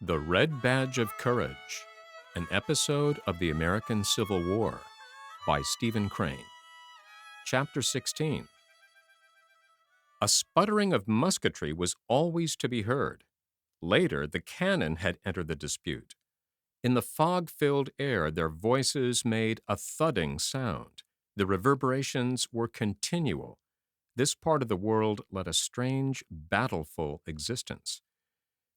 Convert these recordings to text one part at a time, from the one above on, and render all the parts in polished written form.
The Red Badge of Courage, an episode of the American Civil War by Stephen Crane. Chapter 16. A sputtering of musketry was always to be heard. Later, the cannon had entered the dispute. In the fog-filled air, their voices made a thudding sound. The reverberations were continual. This part of the world led a strange, battleful existence.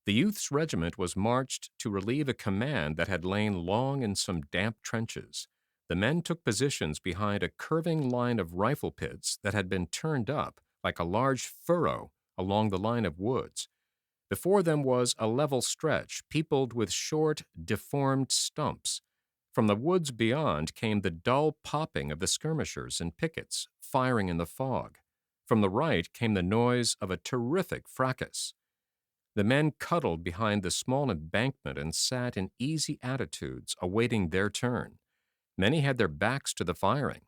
The youth's regiment was marched to relieve a command that had lain long in some damp trenches. The men took positions behind a curving line of rifle pits that had been turned up like a large furrow along the line of woods. Before them was a level stretch peopled with short, deformed stumps. From the woods beyond came the dull popping of the skirmishers and pickets firing in the fog. From the right came the noise of a terrific fracas. The men cuddled behind the small embankment and sat in easy attitudes, awaiting their turn. Many had their backs to the firing.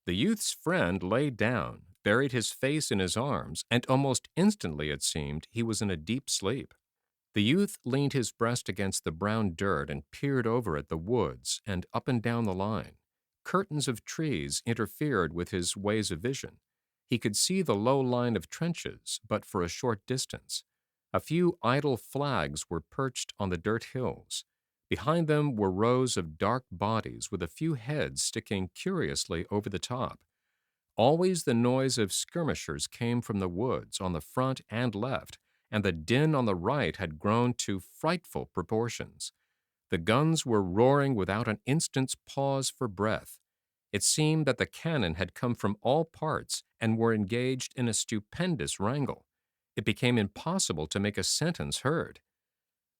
The youth's friend lay down, buried his face in his arms, and almost instantly, it seemed, he was in a deep sleep. The youth leaned his breast against the brown dirt and peered over at the woods and up and down the line. Curtains of trees interfered with his ways of vision. He could see the low line of trenches, but for a short distance. A few idle flags were perched on the dirt hills. Behind them were rows of dark bodies with a few heads sticking curiously over the top. Always the noise of skirmishers came from the woods on the front and left, and the din on the right had grown to frightful proportions. The guns were roaring without an instant's pause for breath. It seemed that the cannon had come from all parts and were engaged in a stupendous wrangle. It became impossible to make a sentence heard.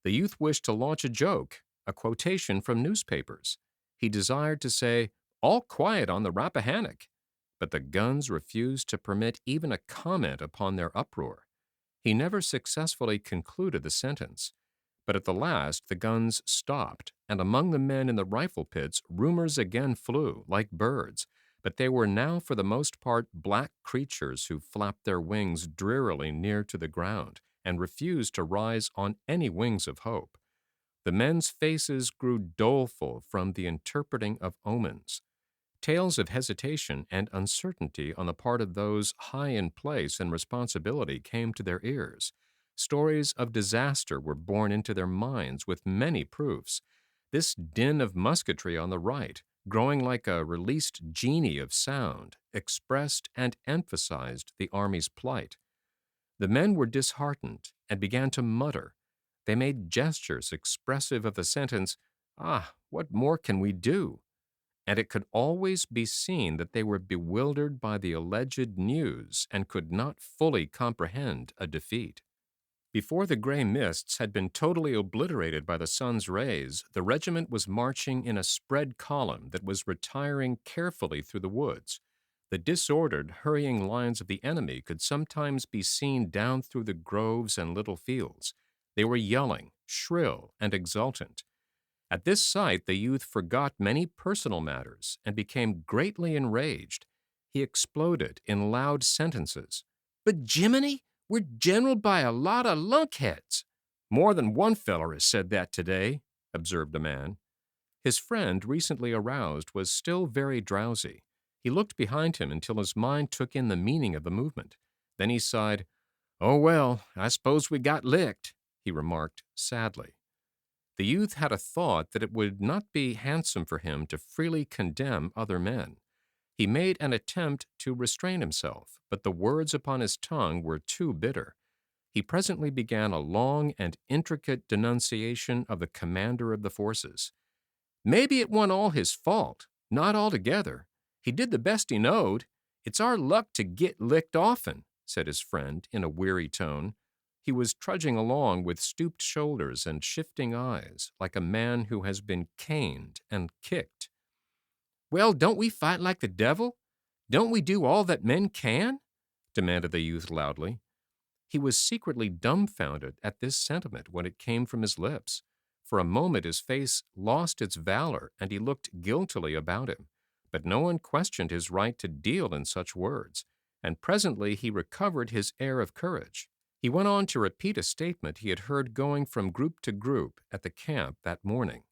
The youth wished to launch a joke, a quotation from newspapers. He desired to say, "All quiet on the Rappahannock," but the guns refused to permit even a comment upon their uproar. He never successfully concluded the sentence, but at the last the guns stopped, and among the men in the rifle pits rumors again flew, like birds, but they were now for the most part black creatures who flapped their wings drearily near to the ground and refused to rise on any wings of hope. The men's faces grew doleful from the interpreting of omens. Tales of hesitation and uncertainty on the part of those high in place and responsibility came to their ears. Stories of disaster were borne into their minds with many proofs. This din of musketry on the right, growing like a released genie of sound, expressed and emphasized the army's plight. The men were disheartened and began to mutter. They made gestures expressive of the sentence, "Ah, what more can we do?" And it could always be seen that they were bewildered by the alleged news and could not fully comprehend a defeat. Before the gray mists had been totally obliterated by the sun's rays, the regiment was marching in a spread column that was retiring carefully through the woods. The disordered, hurrying lines of the enemy could sometimes be seen down through the groves and little fields. They were yelling, shrill and exultant. At this sight, the youth forgot many personal matters and became greatly enraged. He exploded in loud sentences. "But Jiminy, we're generaled by a lot of lunkheads." "More than one feller has said that today," observed a man. His friend, recently aroused, was still very drowsy. He looked behind him until his mind took in the meaning of the movement. Then he sighed. "Oh, well, I suppose we got licked," he remarked sadly. The youth had a thought that it would not be handsome for him to freely condemn other men. He made an attempt to restrain himself, but the words upon his tongue were too bitter. He presently began a long and intricate denunciation of the commander of the forces. "Maybe it wa'n't all his fault, not altogether. He did the best he knowed. It's our luck to git licked often," said his friend in a weary tone. He was trudging along with stooped shoulders and shifting eyes, like a man who has been caned and kicked. "Well, don't we fight like the devil? Don't we do all that men can?" demanded the youth loudly. He was secretly dumbfounded at this sentiment when it came from his lips. For a moment his face lost its valor, and he looked guiltily about him. But no one questioned his right to deal in such words, and presently he recovered his air of courage. He went on to repeat a statement he had heard going from group to group at the camp that morning.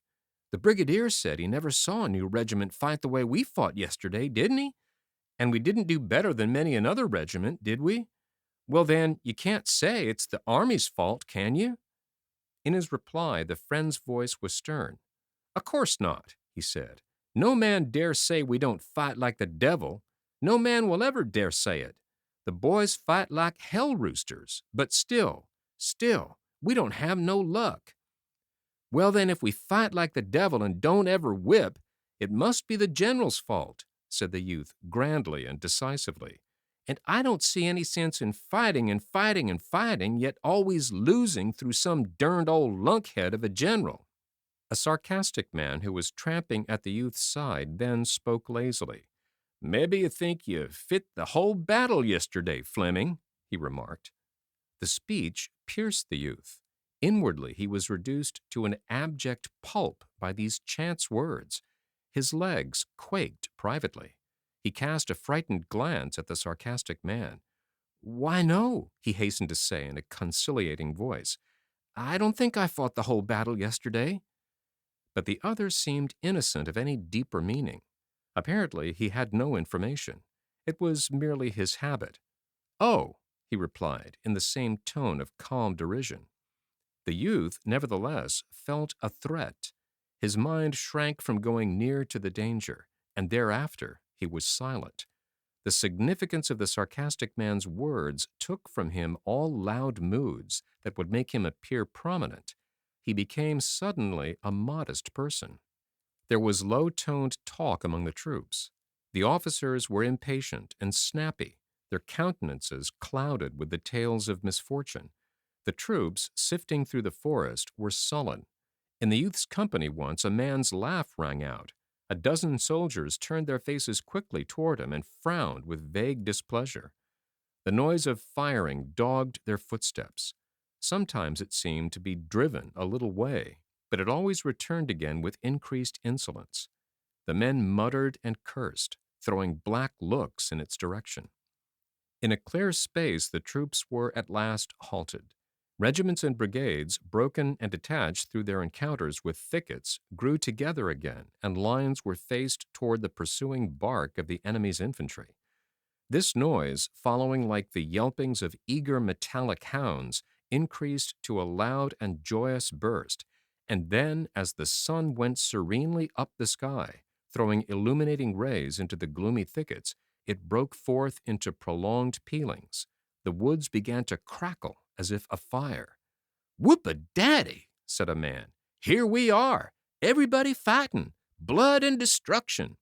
"The brigadier said he never saw a new regiment fight the way we fought yesterday, didn't he? And we didn't do better than many another regiment, did we? Well, then, you can't say it's the Army's fault, can you?" In his reply, the friend's voice was stern. "Of course not," he said. "No man dare say we don't fight like the devil. No man will ever dare say it. The boys fight like hell roosters, but still, we don't have no luck." "Well, then, if we fight like the devil and don't ever whip, it must be the general's fault," said the youth grandly and decisively. "And I don't see any sense in fighting and fighting and fighting, yet always losing through some derned old lunkhead of a general." A sarcastic man who was tramping at the youth's side then spoke lazily. "Maybe you think you fit the whole battle yesterday, Fleming," he remarked. The speech pierced the youth. Inwardly, he was reduced to an abject pulp by these chance words. His legs quaked privately. He cast a frightened glance at the sarcastic man. "Why, no," he hastened to say in a conciliating voice. "I don't think I fought the whole battle yesterday." But the other seemed innocent of any deeper meaning. Apparently, he had no information. It was merely his habit. "Oh," he replied in the same tone of calm derision. The youth, nevertheless, felt a threat. His mind shrank from going near to the danger, and thereafter he was silent. The significance of the sarcastic man's words took from him all loud moods that would make him appear prominent. He became suddenly a modest person. There was low-toned talk among the troops. The officers were impatient and snappy, their countenances clouded with the tales of misfortune. The troops, sifting through the forest, were sullen. In the youth's company once, a man's laugh rang out. A dozen soldiers turned their faces quickly toward him and frowned with vague displeasure. The noise of firing dogged their footsteps. Sometimes it seemed to be driven a little way, but it always returned again with increased insolence. The men muttered and cursed, throwing black looks in its direction. In a clear space, the troops were at last halted. Regiments and brigades, broken and detached through their encounters with thickets, grew together again, and lines were faced toward the pursuing bark of the enemy's infantry. This noise, following like the yelpings of eager metallic hounds, increased to a loud and joyous burst, and then, as the sun went serenely up the sky, throwing illuminating rays into the gloomy thickets, it broke forth into prolonged pealings. The woods began to crackle as if afire. "Whoop-a-daddy," said a man. "Here we are, everybody fighting, blood and destruction.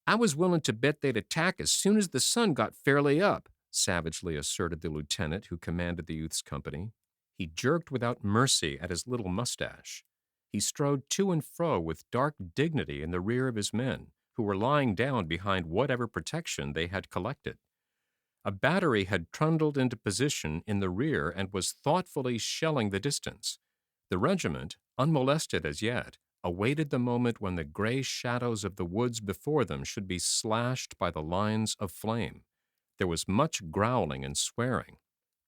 I was willing to bet they'd attack as soon as the sun got fairly up," savagely asserted the lieutenant who commanded the youth's company. He jerked without mercy at his little mustache. He strode to and fro with dark dignity in the rear of his men, who were lying down behind whatever protection they had collected. A battery had trundled into position in the rear and was thoughtfully shelling the distance. The regiment, unmolested as yet, awaited the moment when the gray shadows of the woods before them should be slashed by the lines of flame. There was much growling and swearing.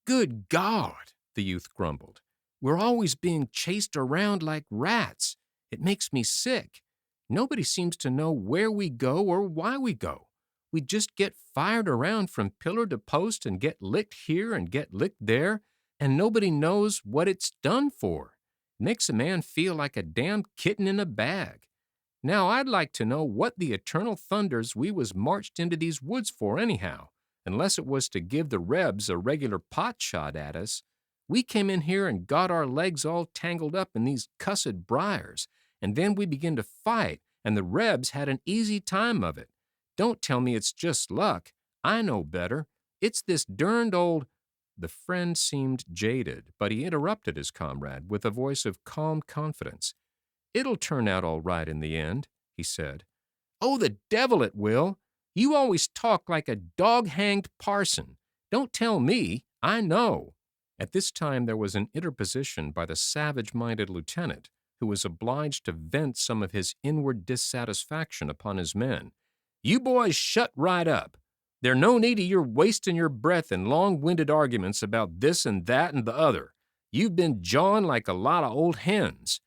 "Good God," the youth grumbled. "We're always being chased around like rats. It makes me sick. Nobody seems to know where we go or why we go. We just get fired around from pillar to post and get licked here and get licked there, and nobody knows what it's done for. It makes a man feel like a damn kitten in a bag. Now I'd like to know what the eternal thunders we was marched into these woods for anyhow, unless it was to give the Rebs a regular pot shot at us. We came in here and got our legs all tangled up in these cussed briars, and then we began to fight, and the Rebs had an easy time of it. Don't tell me it's just luck. I know better. It's this derned old—" The friend seemed jaded, but he interrupted his comrade with a voice of calm confidence. "It'll turn out all right in the end," he said. "Oh, the devil it will! You always talk like a dog-hanged parson. Don't tell me. I know." At this time there was an interposition by the savage-minded lieutenant, who was obliged to vent some of his inward dissatisfaction upon his men. "You boys shut right up. There no need of your wasting your breath in long-winded arguments about this and that and the other. You've been jawing like a lot of old hens.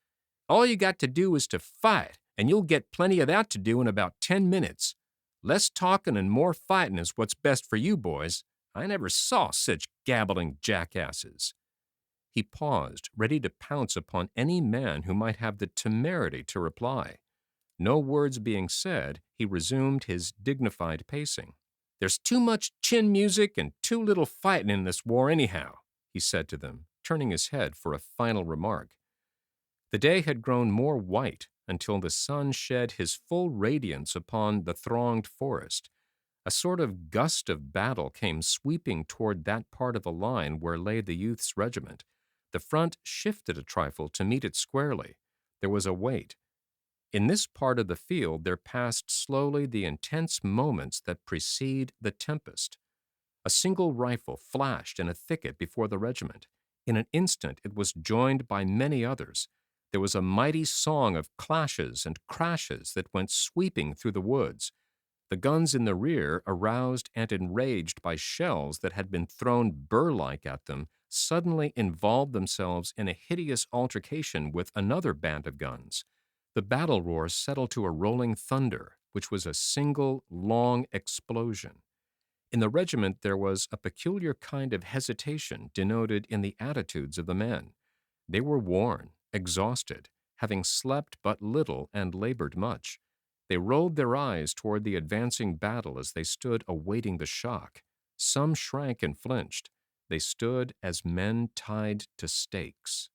All you got to do is to fight, and you'll get plenty of that to do in about 10 minutes. Less talking and more fighting is what's best for you boys. I never saw such gabbling jackasses." He paused, ready to pounce upon any man who might have the temerity to reply. No words being said, he resumed his dignified pacing. "There's too much chin music and too little fighting in this war anyhow," he said to them, turning his head for a final remark. The day had grown more white until the sun shed his full radiance upon the thronged forest. A sort of gust of battle came sweeping toward that part of the line where lay the youth's regiment. The front shifted a trifle to meet it squarely. There was a wait. In this part of the field there passed slowly the intense moments that precede the tempest. A single rifle flashed in a thicket before the regiment. In an instant it was joined by many others. There was a mighty song of clashes and crashes that went sweeping through the woods. The guns in the rear, aroused and enraged by shells that had been thrown burr-like at them, suddenly involved themselves in a hideous altercation with another band of guns. The battle roar settled to a rolling thunder, which was a single, long explosion. In the regiment there was a peculiar kind of hesitation denoted in the attitudes of the men. They were worn, exhausted, having slept but little and labored much. They rolled their eyes toward the advancing battle as they stood awaiting the shock. Some shrank and flinched. They stood as men tied to stakes.